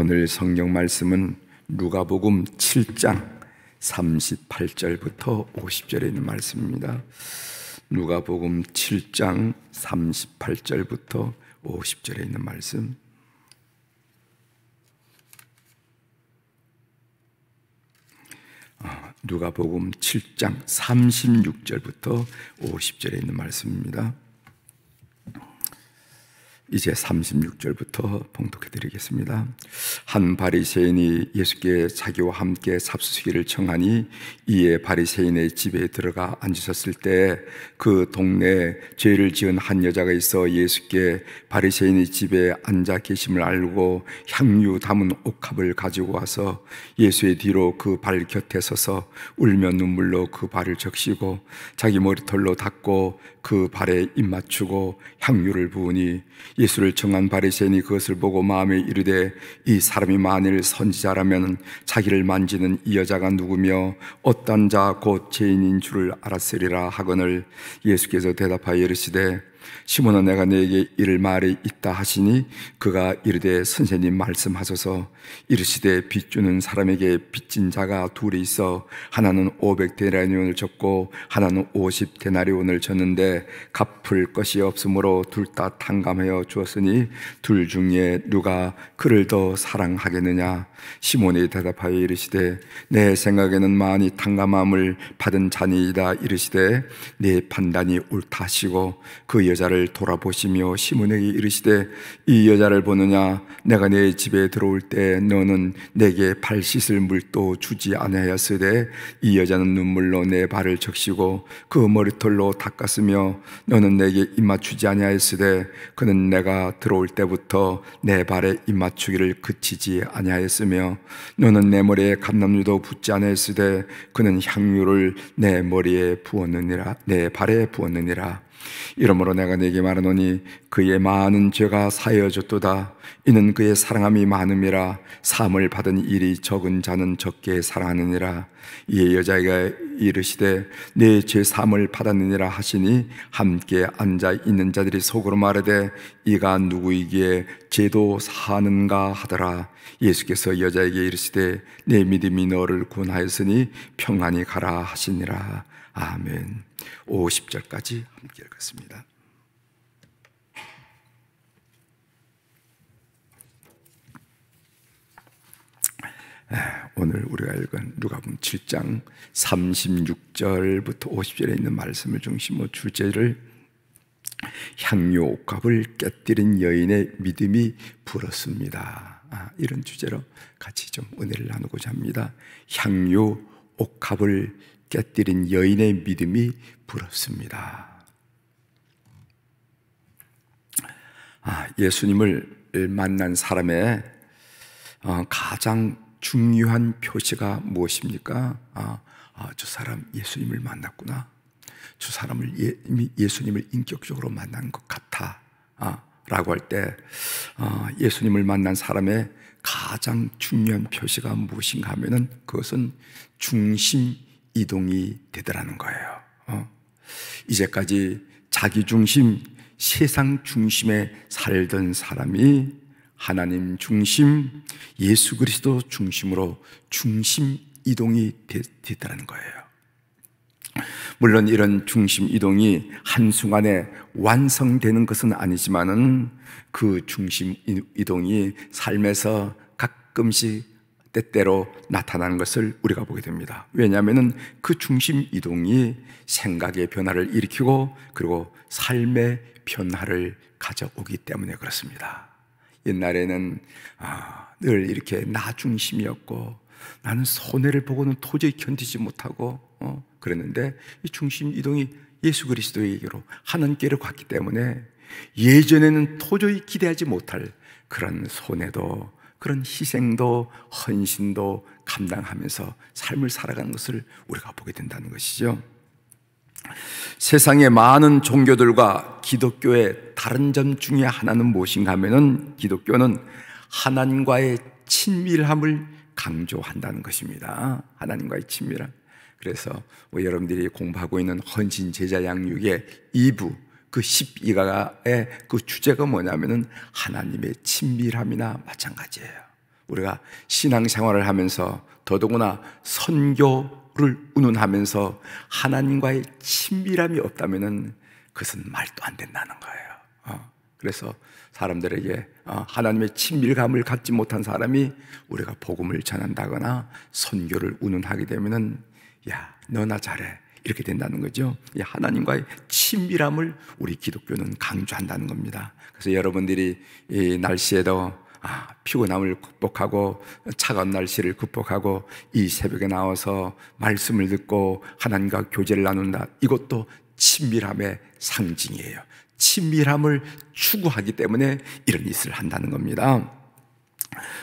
오늘 성경 말씀은 누가복음 7장 38절부터 50절에 있는 말씀입니다. 누가복음 7장 38절부터 50절에 있는 말씀. 누가복음 7장 36절부터 50절에 있는 말씀입니다. 이제 36절부터 봉독해 드리겠습니다. 한 바리새인이 예수께 자기와 함께 잡수시기를 청하니 이에 바리새인의 집에 들어가 앉으셨을 때 그 동네에 죄를 지은 한 여자가 있어 예수께 바리새인의 집에 앉아 계심을 알고 향유 담은 옥합을 가지고 와서 예수의 뒤로 그 발 곁에 서서 울며 눈물로 그 발을 적시고 자기 머리털로 닦고 그 발에 입 맞추고 향유를 부으니 예수를 청한 바리새인이 그것을 보고 마음에 이르되 이 사람이 만일 선지자라면 자기를 만지는 이 여자가 누구며 어떤 자 곧 죄인인 줄을 알았으리라 하거늘 예수께서 대답하여 이르시되 시몬아 내가 네게 이를 말이 있다 하시니 그가 이르되 선생님 말씀하소서. 이르시되 빚주는 사람에게 빚진 자가 둘이 있어 하나는 500데나리온을 줬고 하나는 50데나리온을 줬는데 갚을 것이 없으므로 둘 다 탕감하여 주었으니 둘 중에 누가 그를 더 사랑하겠느냐. 시몬이 대답하여 이르시되 내 생각에는 많이 탕감함을 받은 자니이다. 이르시되 네 판단이 옳다 하시고 그 여자를 돌아보시며 시몬에게 이르시되 이 여자를 보느냐. 내가 내 집에 들어올 때 너는 내게 발 씻을 물도 주지 아니하였으되 이 여자는 눈물로 내 발을 적시고 그 머리털로 닦았으며 너는 내게 입 맞추지 아니하였으되 그는 내가 들어올 때부터 내 발에 입 맞추기를 그치지 아니하였으며 너는 내 머리에 감람유도 붓지 아니하였으되 그는 향유를 내 머리에 부었느니라 내 발에 부었느니라. 이러므로 내가 네게 말하노니 그의 많은 죄가 사여졌도다. 이는 그의 사랑함이 많음이라. 사함을 받은 일이 적은 자는 적게 사랑하느니라. 이에 여자가 이르시되 내 죄 사함을 받았느니라 하시니 함께 앉아 있는 자들이 속으로 말하되 이가 누구이기에 죄도 사하는가 하더라. 예수께서 여자에게 이르시되 내 믿음이 너를 구원하였으니 평안히 가라 하시니라. 아멘. 50절까지 함께 읽겠습니다. 오늘 우리가 읽은 누가복음 7장 36절부터 50절에 있는 말씀을 중심으로 주제를 향유 옥합을 깨뜨린 여인의 믿음이 불었습니다. 이런 주제로 같이 좀 은혜를 나누고자 합니다. 향유 옥합을 깨뜨린 여인의 믿음이 불었습니다. 예수님을 만난 사람의 가장 중요한 표시가 무엇입니까? 저 사람 예수님을 만났구나. 저 사람을 예수님을 인격적으로 만난 것 같아 라고 할 때 예수님을 만난 사람의 가장 중요한 표시가 무엇인가 하면은 그것은 중심 이동이 되더라는 거예요. 이제까지 자기 중심, 세상 중심에 살던 사람이 하나님 중심, 예수 그리스도 중심으로 중심 이동이 되더라는 거예요. 물론 이런 중심 이동이 한순간에 완성되는 것은 아니지만은 그 중심 이동이 삶에서 가끔씩 때때로 나타나는 것을 우리가 보게 됩니다. 왜냐하면 그 중심 이동이 생각의 변화를 일으키고 그리고 삶의 변화를 가져오기 때문에 그렇습니다. 옛날에는 늘 이렇게 나 중심이었고 나는 손해를 보고는 도저히 견디지 못하고 그랬는데 이 중심 이동이 예수 그리스도에게로 하나님께로 갔기 때문에 예전에는 도저히 기대하지 못할 그런 손해도 그런 희생도 헌신도 감당하면서 삶을 살아가는 것을 우리가 보게 된다는 것이죠. 세상의 많은 종교들과 기독교의 다른 점 중에 하나는 무엇인가 하면은 기독교는 하나님과의 친밀함을 강조한다는 것입니다. 하나님과의 친밀함. 그래서 여러분들이 공부하고 있는 헌신 제자 양육의 2부 그 12가의 그 주제가 뭐냐면은 하나님의 친밀함이나 마찬가지예요. 우리가 신앙생활을 하면서 더더구나 선교를 운운하면서 하나님과의 친밀함이 없다면 그것은 말도 안 된다는 거예요. 그래서 사람들에게 하나님의 친밀감을 갖지 못한 사람이 우리가 복음을 전한다거나 선교를 운운하게 되면은 야, 너나 잘해, 이렇게 된다는 거죠. 하나님과의 친밀함을 우리 기독교는 강조한다는 겁니다. 그래서 여러분들이 이 날씨에도 피곤함을 극복하고 차가운 날씨를 극복하고 이 새벽에 나와서 말씀을 듣고 하나님과 교제를 나눈다, 이것도 친밀함의 상징이에요. 친밀함을 추구하기 때문에 이런 짓을 한다는 겁니다.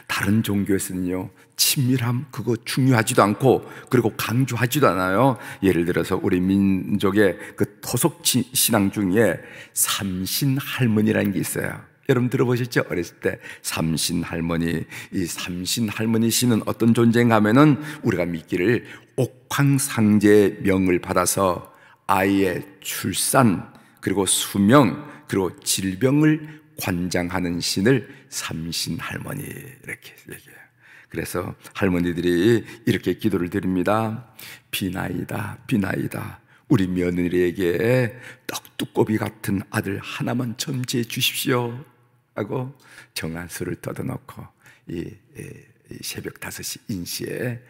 다른 종교에서는요, 친밀함 그거 중요하지도 않고 그리고 강조하지도 않아요. 예를 들어서 우리 민족의 그 토속 신앙 중에 삼신 할머니라는 게 있어요. 여러분 들어보셨죠? 어렸을 때 삼신 할머니. 이 삼신 할머니 씨는 어떤 존재인가 하면은 우리가 믿기를 옥황상제의 명을 받아서 아이의 출산 그리고 수명 그리고 질병을 관장하는 신을 삼신 할머니 이렇게 얘기해요. 그래서 할머니들이 이렇게 기도를 드립니다. 비나이다, 비나이다. 우리 며느리에게 떡두꺼비 같은 아들 하나만 점지해 주십시오 하고 정한수를 뜯어놓고 이 새벽 5시 인시에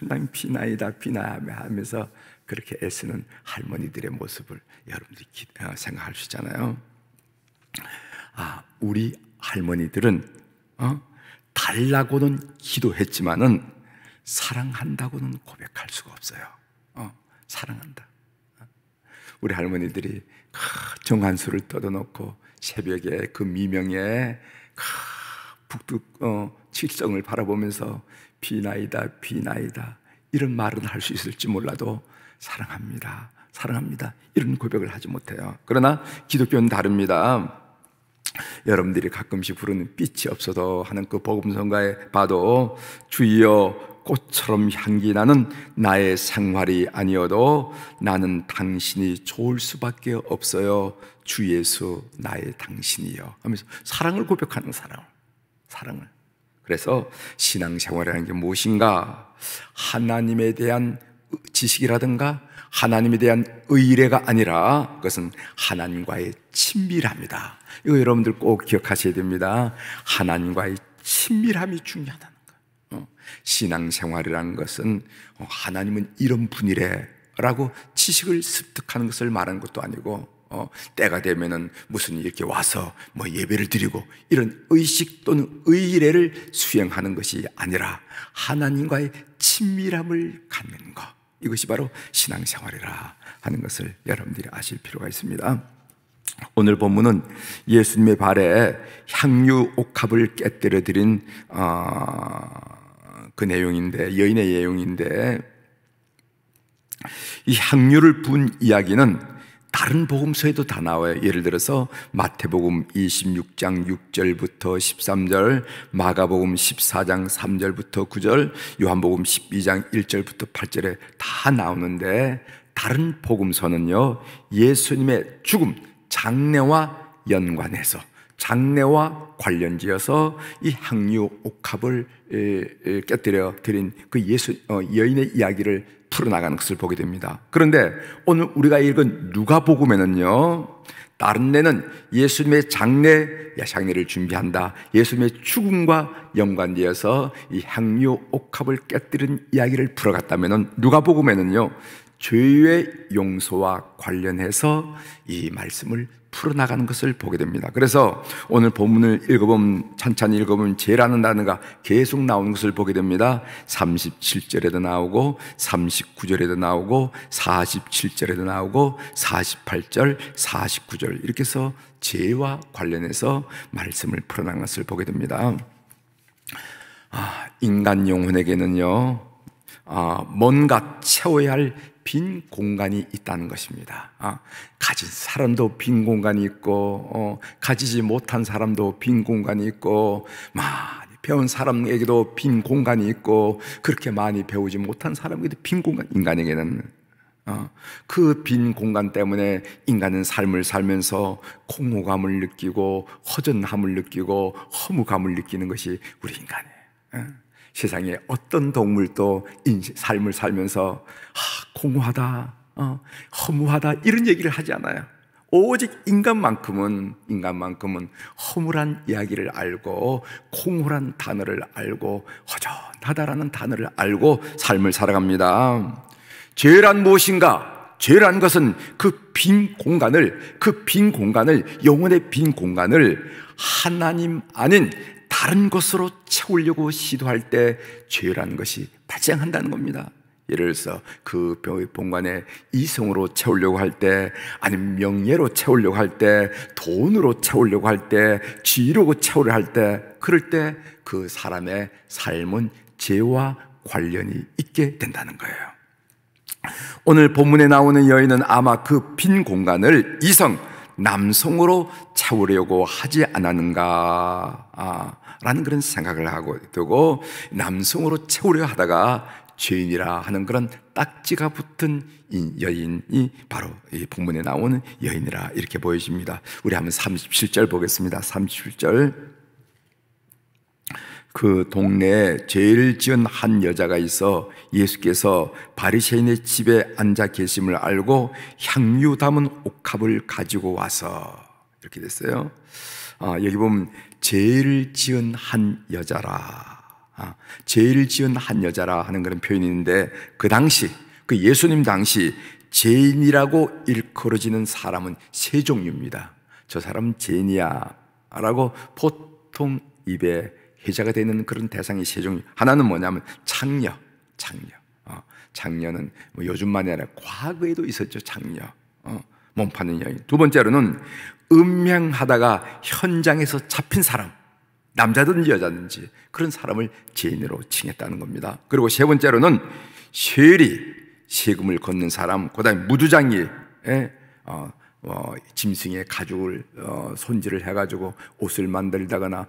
난 비나이다, 비나이다 하면서 그렇게 애쓰는 할머니들의 모습을 여러분들이 생각할 수 있잖아요. 우리 할머니들은 달라고는 기도했지만은 사랑한다고는 고백할 수가 없어요. 사랑한다. 우리 할머니들이 정한수를 뜯어놓고 새벽에 그 미명에 북극 칠성을 바라보면서 비나이다, 비나이다, 이런 말은 할 수 있을지 몰라도 사랑합니다, 사랑합니다, 이런 고백을 하지 못해요. 그러나 기독교는 다릅니다. 여러분들이 가끔씩 부르는 빛이 없어도 하는 그 복음성가에 봐도 주여 꽃처럼 향기 나는 나의 생활이 아니어도 나는 당신이 좋을 수밖에 없어요. 주 예수 나의 당신이요 하면서 사랑을 고백하는 사랑을. 그래서 신앙생활이라는 게 무엇인가? 하나님에 대한 지식이라든가 하나님에 대한 의례가 아니라 그것은 하나님과의 친밀함이다. 이거 여러분들 꼭 기억하셔야 됩니다. 하나님과의 친밀함이 중요하다는 거. 신앙생활이라는 것은 하나님은 이런 분이래 라고 지식을 습득하는 것을 말하는 것도 아니고 때가 되면은 무슨 이렇게 와서 뭐 예배를 드리고 이런 의식 또는 의례를 수행하는 것이 아니라 하나님과의 친밀함을 갖는 것, 이것이 바로 신앙생활이라 하는 것을 여러분들이 아실 필요가 있습니다. 오늘 본문은 예수님의 발에 향유 옥합을 깨뜨려 드린 그 내용인데, 여인의 내용인데, 이 향유를 분 이야기는 다른 복음서에도 다 나와요. 예를 들어서 마태복음 26장 6절부터 13절, 마가복음 14장 3절부터 9절, 요한복음 12장 1절부터 8절에 다 나오는데, 다른 복음서는요, 예수님의 죽음, 장례와 연관해서, 장례와 관련지어서 이 향유 옥합을 깨뜨려 드린 그 여인의 이야기를 풀어나가는 것을 보게 됩니다. 그런데 오늘 우리가 읽은 누가복음에는요, 다른 데는 예수님의 장례를 준비한다, 예수님의 죽음과 연관되어서 이 향유 옥합을 깨뜨린 이야기를 풀어갔다면 누가복음에는요, 죄의 용서와 관련해서 이 말씀을 풀어나가는 것을 보게 됩니다. 그래서 오늘 본문을 읽어보면, 찬찬히 읽어보면 죄라는 단어가 계속 나오는 것을 보게 됩니다. 37절에도 나오고 39절에도 나오고 47절에도 나오고 48절, 49절 이렇게 해서 죄와 관련해서 말씀을 풀어나가는 것을 보게 됩니다. 인간 영혼에게는요, 뭔가 채워야 할 빈 공간이 있다는 것입니다. 가진 사람도 빈 공간이 있고, 가지지 못한 사람도 빈 공간이 있고, 많이 배운 사람에게도 빈 공간이 있고, 그렇게 많이 배우지 못한 사람에게도 빈 공간, 인간에게는. 그 빈 공간 때문에 인간은 삶을 살면서 공허감을 느끼고 허전함을 느끼고 허무감을 느끼는 것이 우리 인간이에요. 세상에 어떤 동물도 삶을 살면서 공허하다, 허무하다 이런 얘기를 하지 않아요. 오직 인간만큼은 허무란 이야기를 알고 공허란 단어를 알고 허전하다라는 단어를 알고 삶을 살아갑니다. 죄란 무엇인가? 죄란 것은 그 빈 공간을, 영혼의 빈 공간을 하나님 아닌 다른 것으로 채우려고 시도할 때 죄라는 것이 발생한다는 겁니다. 예를 들어서 그 공간에 이성으로 채우려고 할 때, 아니면 명예로 채우려고 할 때, 돈으로 채우려고 할 때, 지위로 채우려 할 때, 그럴 때 그 사람의 삶은 죄와 관련이 있게 된다는 거예요. 오늘 본문에 나오는 여인은 아마 그 빈 공간을 남성으로 채우려고 하지 않았는가 라는 그런 생각을 하고 되고, 남성으로 채우려 하다가 죄인이라 하는 그런 딱지가 붙은 여인이 바로 이 본문에 나오는 여인이라 이렇게 보여집니다. 우리 한번 37절 보겠습니다. 37절. 그 동네에 죄를 지은 한 여자가 있어 예수께서 바리새인의 집에 앉아 계심을 알고 향유 담은 옥합을 가지고 와서, 이렇게 됐어요. 여기 보면 죄를 지은 한 여자라, 죄를 지은 한 여자라 하는 그런 표현이 있는데, 그 당시, 그 예수님 당시 죄인이라고 일컬어지는 사람은 세 종류입니다. 저 사람은 죄인이야 라고 보통 입에 회자가 되는 그런 대상이 세 종류. 하나는 뭐냐면 창녀. 창녀는 뭐 요즘만이 아니라 과거에도 있었죠. 창녀, 몸 파는 여인. 두 번째로는 음행하다가 현장에서 잡힌 사람, 남자든지 여자든지 그런 사람을 죄인으로 칭했다는 겁니다. 그리고 세 번째로는 세금을 걷는 사람, 그 다음에 무두장이, 짐승의 가죽을 손질을 해가지고 옷을 만들다거나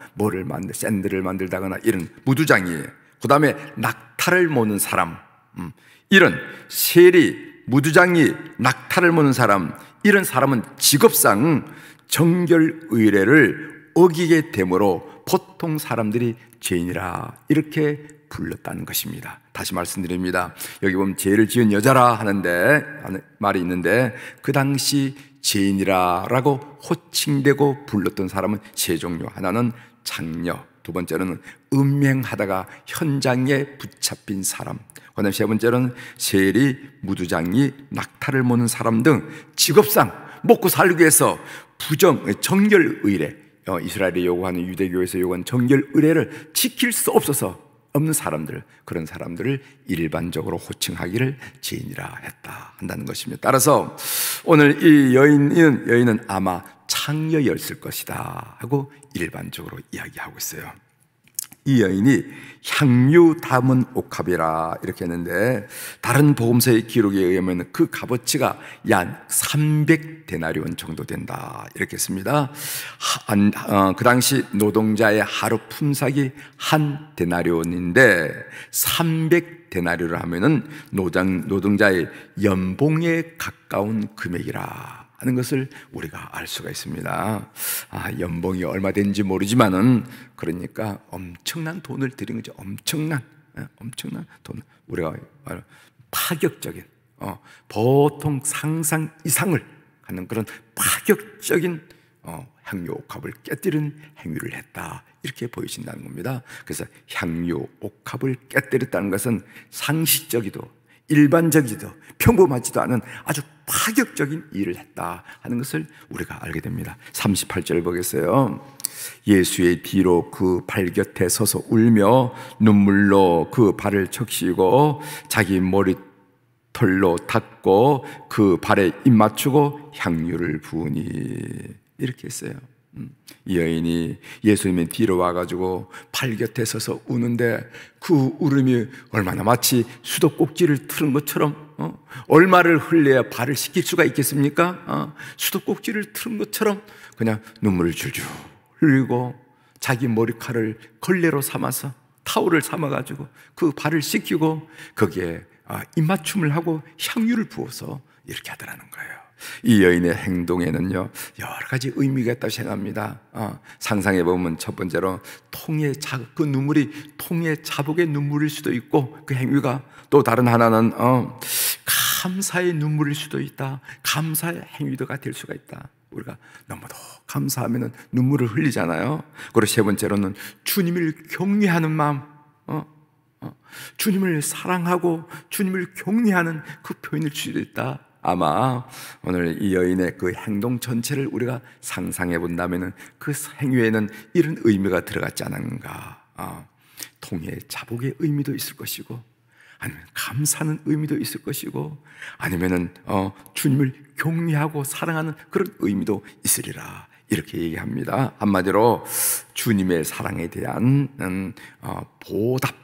샌들을 만들다거나 이런 무두장이에요. 그 다음에 낙타를 모는 사람, 이런 세리, 무두장이, 낙타를 모는 사람, 이런 사람은 직업상 정결의례를 어기게 되므로 보통 사람들이 죄인이라 이렇게 불렀다는 것입니다. 다시 말씀드립니다. 여기 보면 죄를 지은 여자라 하는데 말이 있는데, 그 당시 죄인이라고 호칭되고 불렀던 사람은 세 종류. 하나는 창녀, 두 번째로는 음행하다가 현장에 붙잡힌 사람, 그 다음에 세 번째로는 세리, 무두장이, 낙타를 모는 사람 등 직업상 먹고 살기 위해서 정결의례, 이스라엘이 요구하는, 유대교에서 요구하는 정결의례를 지킬 수 없는 사람들, 그런 사람들을 일반적으로 호칭하기를 죄인이라 한다는 것입니다. 따라서 오늘 이 여인은 아마 창녀였을 것이다 하고 일반적으로 이야기하고 있어요. 이 여인이 향유 담은 옥합이라 이렇게 했는데, 다른 복음서의 기록에 의하면 그 값어치가 약 300데나리온 정도 된다 이렇게 했습니다. 그 당시 노동자의 하루 품삯이 한 데나리온인데 300데나리온을 하면은 노동자의 연봉에 가까운 금액이라 하는 것을 우리가 알 수가 있습니다. 연봉이 얼마 되는지 모르지만은, 그러니까 엄청난 돈을 들인 거죠. 엄청난 돈. 우리가 파격적인, 보통 상상 이상을 하는 그런 파격적인 향유 옥합을 깨뜨린 행위를 했다 이렇게 보여진다는 겁니다. 그래서 향유 옥합을 깨뜨렸다는 것은 상식적이도 일반적이도 평범하지도 않은 아주 파격적인 일을 했다 하는 것을 우리가 알게 됩니다. 38절 보겠어요. 예수의 뒤로 그 발 곁에 서서 울며 눈물로 그 발을 적시고 자기 머리털로 닦고 그 발에 입 맞추고 향유를 부으니, 이렇게 했어요. 이 여인이 예수님의 뒤로 와가지고 발 곁에 서서 우는데, 그 울음이 얼마나 마치 수도꼭지를 틀은 것처럼, 얼마를 흘려야 발을 씻길 수가 있겠습니까? 수도꼭지를 틀은 것처럼 그냥 눈물을 줄줄 흘리고, 자기 머리카락을 걸레로 삼아서 타올을 삼아가지고 그 발을 씻기고, 거기에 입맞춤을 하고 향유를 부어서 이렇게 하더라는 거예요. 이 여인의 행동에는요 여러 가지 의미가 있다고 생각합니다. 상상해 보면 첫 번째로 그 눈물이 통의 자복의 눈물일 수도 있고, 그 행위가 또 다른 하나는 감사의 눈물일 수도 있다. 감사의 행위도가 될 수가 있다. 우리가 너무도 감사하면 눈물을 흘리잖아요. 그리고 세 번째로는 주님을 경외하는 마음, 주님을 사랑하고 주님을 경외하는 그 표현일 수도 있다. 아마 오늘 이 여인의 그 행동 전체를 우리가 상상해 본다면 그 행위에는 이런 의미가 들어갔지 않은가. 통의 자복의 의미도 있을 것이고, 아니면 감사하는 의미도 있을 것이고, 아니면은 주님을 경외하고 사랑하는 그런 의미도 있으리라, 이렇게 얘기합니다. 한마디로 주님의 사랑에 대한 보답,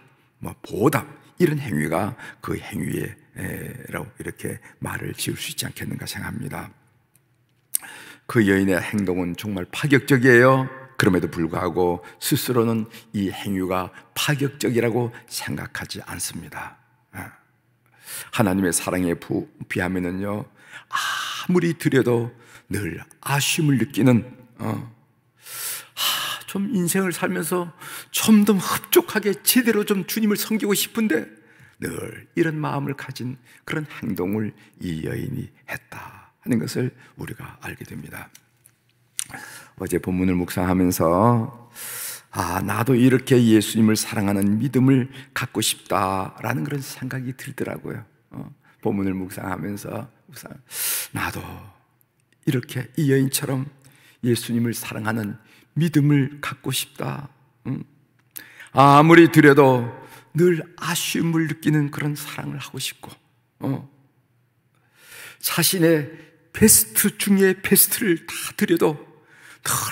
이런 행위가 그 행위라고 이렇게 말을 지을 수 있지 않겠는가 생각합니다. 그 여인의 행동은 정말 파격적이에요. 그럼에도 불구하고 스스로는 이 행위가 파격적이라고 생각하지 않습니다. 하나님의 사랑에 비하면은요 아무리 들여도 늘 아쉬움을 느끼는, 좀 인생을 살면서 좀 더 흡족하게 제대로 좀 주님을 섬기고 싶은데 늘 이런 마음을 가진 그런 행동을 이 여인이 했다 하는 것을 우리가 알게 됩니다. 어제 본문을 묵상하면서 나도 이렇게 예수님을 사랑하는 믿음을 갖고 싶다라는 그런 생각이 들더라고요. 본문을 묵상하면서 나도 이렇게 이 여인처럼 예수님을 사랑하는 믿음을 갖고 싶다. 아무리 들여도 늘 아쉬움을 느끼는 그런 사랑을 하고 싶고, 자신의 베스트 중에 베스트를 다 들여도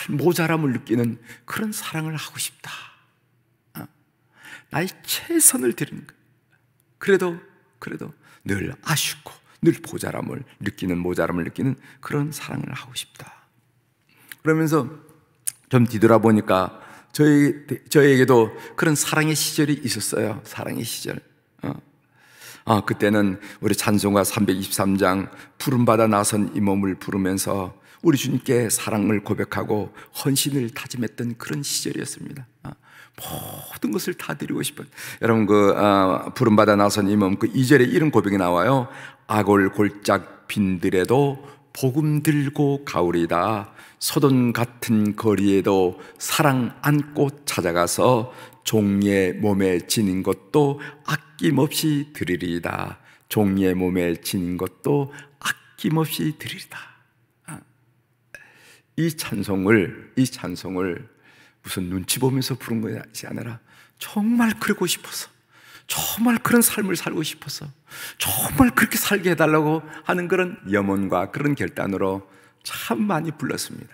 늘 모자람을 느끼는 그런 사랑을 하고 싶다. 나의 최선을 드리는 거예요. 그래도 늘 아쉽고 늘 모자람을 느끼는 그런 사랑을 하고 싶다. 그러면서 좀 뒤돌아보니까 저에게도 그런 사랑의 시절이 있었어요. 사랑의 시절. 그때는 우리 찬송가 323장 부름받아 나선 이 몸을 부르면서 우리 주님께 사랑을 고백하고 헌신을 다짐했던 그런 시절이었습니다. 모든 것을 다 드리고 싶은, 여러분 부름받아 나선 이 몸, 그 2절에 이런 고백이 나와요. 아골골짝 빈들에도 복음 들고 가오리다. 소돔 같은 거리에도 사랑 안고 찾아가서 종의 몸에 지닌 것도 아낌없이 드리리다. 종의 몸에 지닌 것도 아낌없이 드리리다. 이 찬송을 무슨 눈치 보면서 부른 것이 아니라 정말 그러고 싶어서, 정말 그런 삶을 살고 싶어서, 정말 그렇게 살게 해달라고 하는 그런 염원과 그런 결단으로 참 많이 불렀습니다.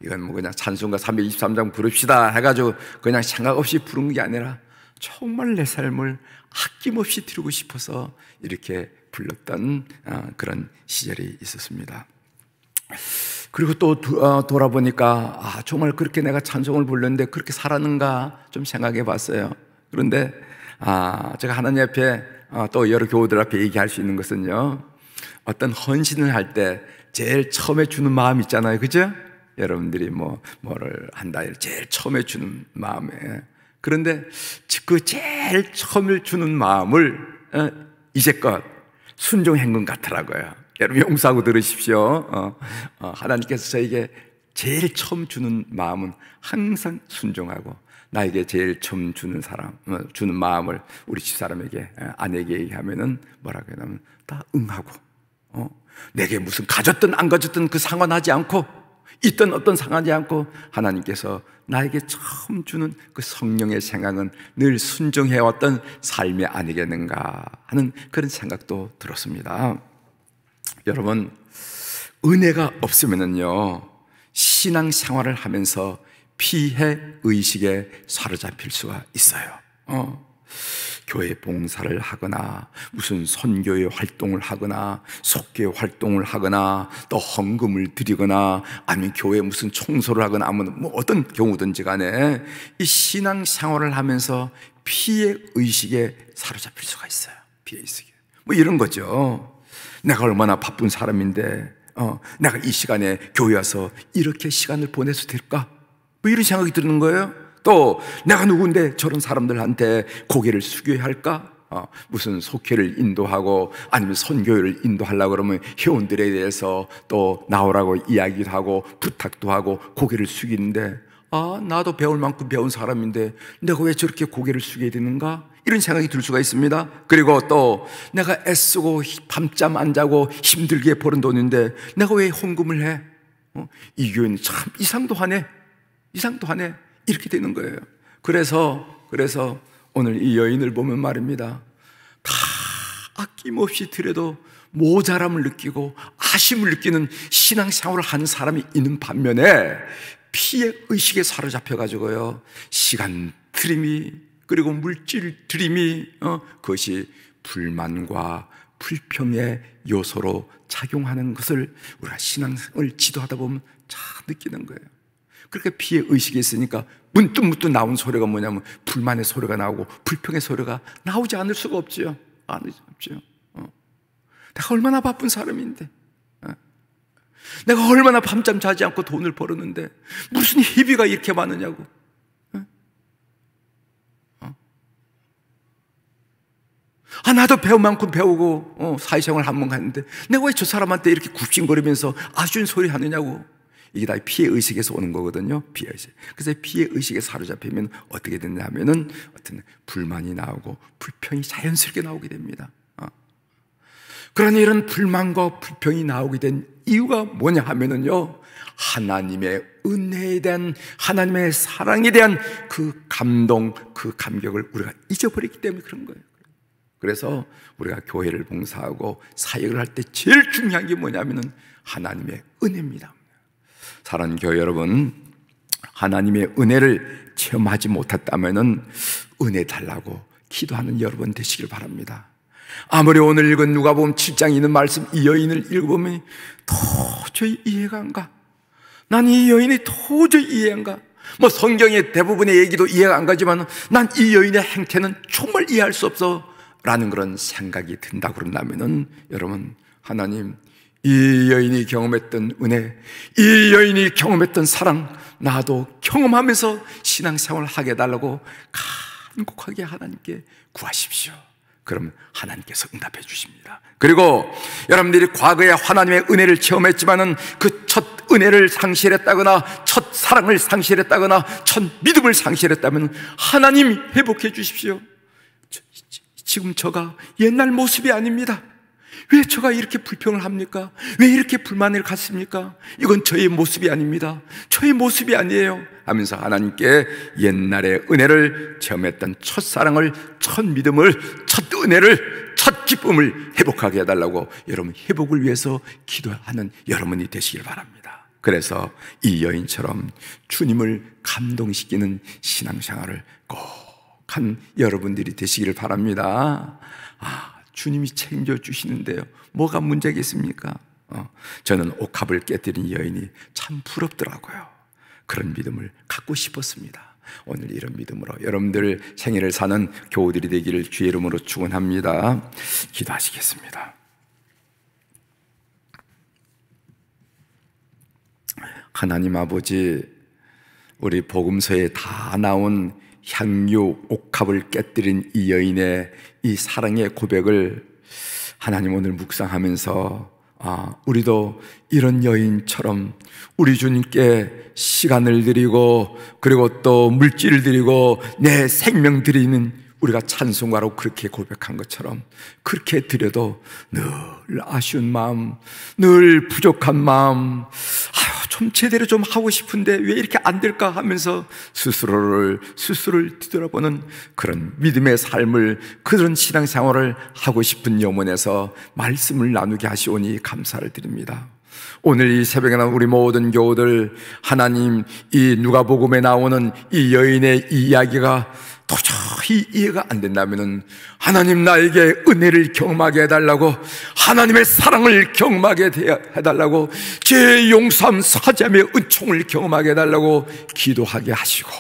이건 그냥 찬송가 323장 부릅시다 해가지고 그냥 생각 없이 부른 게 아니라 정말 내 삶을 아낌없이 드리고 싶어서 이렇게 불렀던 그런 시절이 있었습니다. 그리고 또 돌아보니까 정말 그렇게 내가 찬송을 불렀는데 그렇게 살았는가 좀 생각해 봤어요. 그런데 제가 하나님 앞에 또 여러 교우들 앞에 얘기할 수 있는 것은요, 어떤 헌신을 할 때 제일 처음에 주는 마음 있잖아요, 그죠? 여러분들이 뭐를 한다, 제일 처음에 주는 마음에. 그런데 그 제일 처음에 주는 마음을 이제껏 순종한 것 같더라고요. 여러분 용서하고 들으십시오. 하나님께서 저에게 제일 처음 주는 마음은 항상 순종하고, 나에게 제일 처음 주는 마음을 우리 집사람에게, 아내에게 얘기하면은 뭐라고 하냐면 다 응하고, 내게 무슨 가졌든 안 가졌든 그 상관하지 않고, 있던 어떤 상하지 않고 하나님께서 나에게 처음 주는 그 성령의 생각은 늘 순종해왔던 삶이 아니겠는가 하는 그런 생각도 들었습니다. 여러분, 은혜가 없으면은요 신앙 생활을 하면서 피해 의식에 사로잡힐 수가 있어요. 교회 봉사를 하거나 무슨 선교의 활동을 하거나 속교 활동을 하거나 또 헌금을 드리거나 아니면 교회 무슨 청소를 하거나 아무튼 어떤 경우든지 간에 이 신앙 생활을 하면서 피해 의식에 사로잡힐 수가 있어요. 피해 의식에. 뭐 이런 거죠. 내가 얼마나 바쁜 사람인데 내가 이 시간에 교회 와서 이렇게 시간을 보내서 될까? 뭐 이런 생각이 드는 거예요. 또 내가 누군데 저런 사람들한테 고개를 숙여야 할까? 무슨 속회를 인도하고 아니면 선교회를 인도하려고 그러면 회원들에 대해서 또 나오라고 이야기도 하고 부탁도 하고 고개를 숙이는데 나도 배울 만큼 배운 사람인데 내가 왜 저렇게 고개를 숙여야 되는가? 이런 생각이 들 수가 있습니다. 그리고 또 내가 애쓰고 밤잠 안 자고 힘들게 버는 돈인데 내가 왜 헌금을 해? 이 교회는 참 이상도 하네 이렇게 되는 거예요. 그래서 오늘 이 여인을 보면 말입니다, 다 아낌없이 드려도 모자람을 느끼고 아쉬움을 느끼는 신앙생활을 하는 사람이 있는 반면에 피해 의식에 사로잡혀가지고요, 시간 들임이 그리고 물질 들임이 그것이 불만과 불평의 요소로 작용하는 것을 우리가 신앙을 지도하다 보면 잘 느끼는 거예요. 그렇게 피해 의식이 있으니까 문득 나온 소리가 뭐냐면 불만의 소리가 나오고 불평의 소리가 나오지 않을 수가 없지요. 내가 얼마나 바쁜 사람인데, 내가 얼마나 밤잠 자지 않고 돈을 벌었는데 무슨 희비가 이렇게 많으냐고. 나도 배운 만큼 배우고 사회생활 한 번 갔는데 내가 왜 저 사람한테 이렇게 굽신거리면서 아쉬운 소리 하느냐고. 이게 다 피해의식에서 오는 거거든요. 피해의식. 그래서 피해의식에 사로잡히면 어떻게 되냐면은 어떤 불만이 나오고 불평이 자연스럽게 나오게 됩니다. 그러니 이런 불만과 불평이 나오게 된 이유가 뭐냐 하면은요, 하나님의 은혜에 대한, 하나님의 사랑에 대한 그 감동, 그 감격을 우리가 잊어버렸기 때문에 그런 거예요. 그래서 우리가 교회를 봉사하고 사역을 할 때 제일 중요한 게 뭐냐면은 하나님의 은혜입니다. 사랑하는 교회 여러분, 하나님의 은혜를 체험하지 못했다면은 은혜 달라고 기도하는 여러분 되시길 바랍니다. 아무리 오늘 읽은 누가복음 7장에 있는 말씀, 이 여인을 읽어보면 도저히 이해가 안 가. 난 이 여인이 도저히 이해 안 가. 뭐 성경의 대부분의 얘기도 이해가 안 가지만 난 이 여인의 행태는 정말 이해할 수 없어 라는 그런 생각이 든다고 그런다면은, 여러분, 하나님, 이 여인이 경험했던 은혜, 이 여인이 경험했던 사랑, 나도 경험하면서 신앙생활을 하게 해달라고 간곡하게 하나님께 구하십시오. 그러면 하나님께서 응답해 주십니다. 그리고 여러분들이 과거에 하나님의 은혜를 체험했지만은 그 첫 은혜를 상실했다거나 첫 사랑을 상실했다거나 첫 믿음을 상실했다면 하나님 회복해 주십시오. 지금 저가 옛날 모습이 아닙니다. 왜 저가 이렇게 불평을 합니까? 왜 이렇게 불만을 갖습니까? 이건 저의 모습이 아닙니다. 저의 모습이 아니에요 하면서 하나님께 옛날의 은혜를 체험했던 첫사랑을, 첫 믿음을, 첫 은혜를, 첫 기쁨을 회복하게 해달라고 여러분 회복을 위해서 기도하는 여러분이 되시길 바랍니다. 그래서 이 여인처럼 주님을 감동시키는 신앙생활을 꼭 한 여러분들이 되시기를 바랍니다. 주님이 책임져 주시는데요, 뭐가 문제겠습니까? 저는 옥합을 깨뜨린 여인이 참 부럽더라고요. 그런 믿음을 갖고 싶었습니다. 오늘 이런 믿음으로 여러분들 생애를 사는 교우들이 되기를 주의 이름으로 축원합니다. 기도하시겠습니다. 하나님 아버지, 우리 복음서에 다 나온 향유 옥합을 깨뜨린 이 여인의 이 사랑의 고백을 하나님 오늘 묵상하면서 우리도 이런 여인처럼 우리 주님께 시간을 드리고 그리고 또 물질을 드리고 내 생명 드리는, 우리가 찬송가로 그렇게 고백한 것처럼 그렇게 드려도 늘 아쉬운 마음, 늘 부족한 마음, 좀 제대로 좀 하고 싶은데 왜 이렇게 안 될까 하면서 스스로를 뒤돌아보는 그런 믿음의 삶을, 그런 신앙생활을 하고 싶은 영혼에서 말씀을 나누게 하시오니 감사를 드립니다. 오늘 이 새벽에 나온 우리 모든 교우들, 하나님, 이 누가복음에 나오는 이 여인의 이 이야기가 도저히 이해가 안 된다면은 하나님 나에게 은혜를 경험하게 해달라고, 하나님의 사랑을 경험하게 해달라고, 제 용서함 사죄함의 은총을 경험하게 해달라고 기도하게 하시고,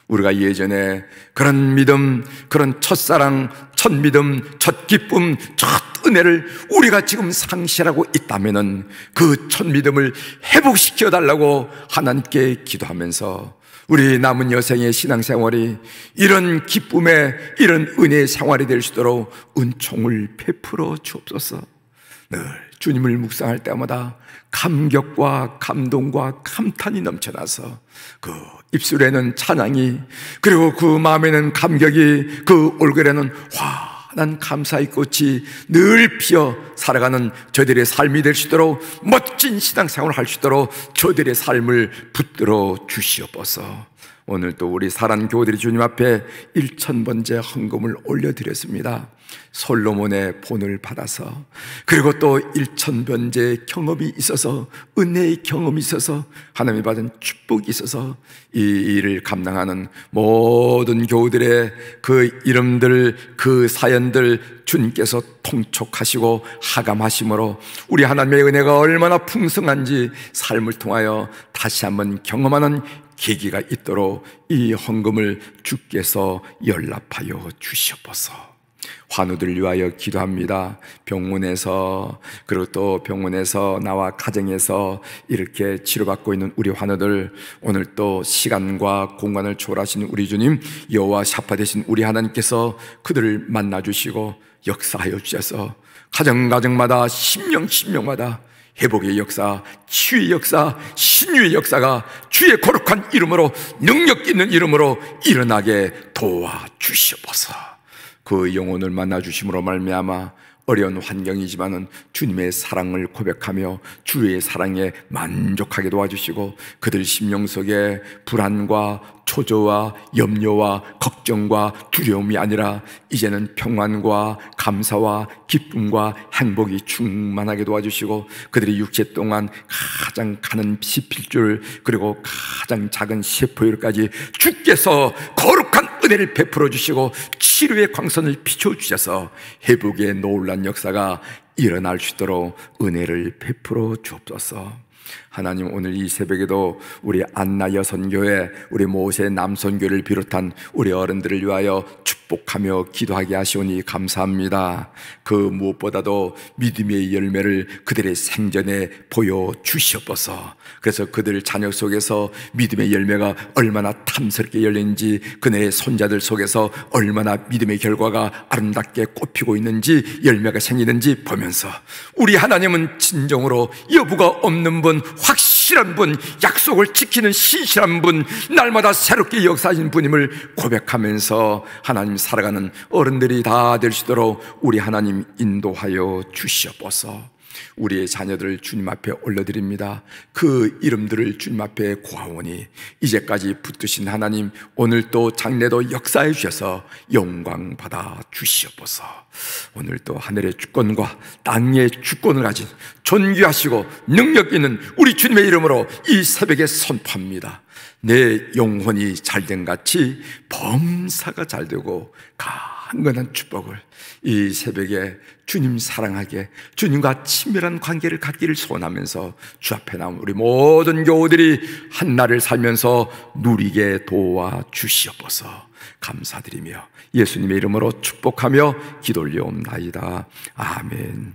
우리가 예전에 그런 믿음, 그런 첫사랑, 첫 믿음, 첫 기쁨, 첫 은혜를 우리가 지금 상실하고 있다면은 그 첫 믿음을 회복시켜 달라고 하나님께 기도하면서 우리 남은 여생의 신앙생활이 이런 기쁨의, 이런 은혜의 생활이 될 수 있도록 은총을 베풀어 주옵소서. 늘 주님을 묵상할 때마다 감격과 감동과 감탄이 넘쳐나서 그 입술에는 찬양이, 그리고 그 마음에는 감격이, 그 얼굴에는 환한 감사의 꽃이 늘 피어 살아가는 저들의 삶이 될 수 있도록, 멋진 신앙생활을 할 수 있도록 저들의 삶을 붙들어 주시옵소서. 오늘 또 우리 사랑 교우들이 주님 앞에 1000번째 헌금을 올려드렸습니다. 솔로몬의 본을 받아서, 그리고 또 1000번째 경험이 있어서, 은혜의 경험이 있어서, 하나님이 받은 축복이 있어서 이 일을 감당하는 모든 교우들의 그 이름들, 그 사연들 주님께서 통촉하시고 하감하심으로 우리 하나님의 은혜가 얼마나 풍성한지 삶을 통하여 다시 한번 경험하는 계기가 있도록 이 헌금을 주께서 연락하여 주시옵소서. 환우들 위하여 기도합니다. 병원에서, 그리고 또 병원에서 나와 가정에서 이렇게 치료받고 있는 우리 환우들, 오늘 또 시간과 공간을 초월하신 우리 주님 여호와 샤파 되신 우리 하나님께서 그들을 만나주시고 역사하여 주셔서 가정마다 심령마다 회복의 역사, 치유의 역사, 신유의 역사가 주의 거룩한 이름으로, 능력 있는 이름으로 일어나게 도와주시옵소서. 그 영혼을 만나주심으로 말미암아 어려운 환경이지만은 주님의 사랑을 고백하며 주의 사랑에 만족하게 도와주시고, 그들 심령 속에 불안과 초조와 염려와 걱정과 두려움이 아니라 이제는 평안과 감사와 기쁨과 행복이 충만하게 도와주시고, 그들이 육체 동안 가장 가는 피필줄, 그리고 가장 작은 세포율까지 주께서 거룩한 은혜를 베풀어 주시고 치료의 광선을 비춰주셔서 회복의 놀란 역사가 일어날 수 있도록 은혜를 베풀어 주옵소서. 하나님, 오늘 이 새벽에도 우리 안나 여선교회, 우리 모세 남선교를 비롯한 우리 어른들을 위하여 축복하며 기도하게 하시오니 감사합니다. 그 무엇보다도 믿음의 열매를 그들의 생전에 보여주시옵소서. 그래서 그들 자녀 속에서 믿음의 열매가 얼마나 탐스럽게 열리는지, 그네의 손자들 속에서 얼마나 믿음의 결과가 아름답게 꽃피고 있는지, 열매가 생기는지 보면서 우리 하나님은 진정으로 여부가 없는 분, 확실한 분, 약속을 지키는 신실한 분, 날마다 새롭게 역사하신 분임을 고백하면서 하나님 살아가는 어른들이 다 될 수 있도록 우리 하나님 인도하여 주시옵소서. 우리의 자녀들을 주님 앞에 올려드립니다. 그 이름들을 주님 앞에 고하오니 이제까지 붙드신 하나님, 오늘 또 장래도 역사해 주셔서 영광 받아 주시옵소서. 오늘 또 하늘의 주권과 땅의 주권을 가진 존귀하시고 능력 있는 우리 주님의 이름으로 이 새벽에 선포합니다. 내 영혼이 잘된 같이 범사가 잘되고 강건한 축복을 이 새벽에 주님 사랑하게, 주님과 친밀한 관계를 갖기를 소원하면서 주 앞에 나온 우리 모든 교우들이 한날을 살면서 누리게 도와주시옵소서. 감사드리며 예수님의 이름으로 축복하며 기도 올려옵나이다. 아멘.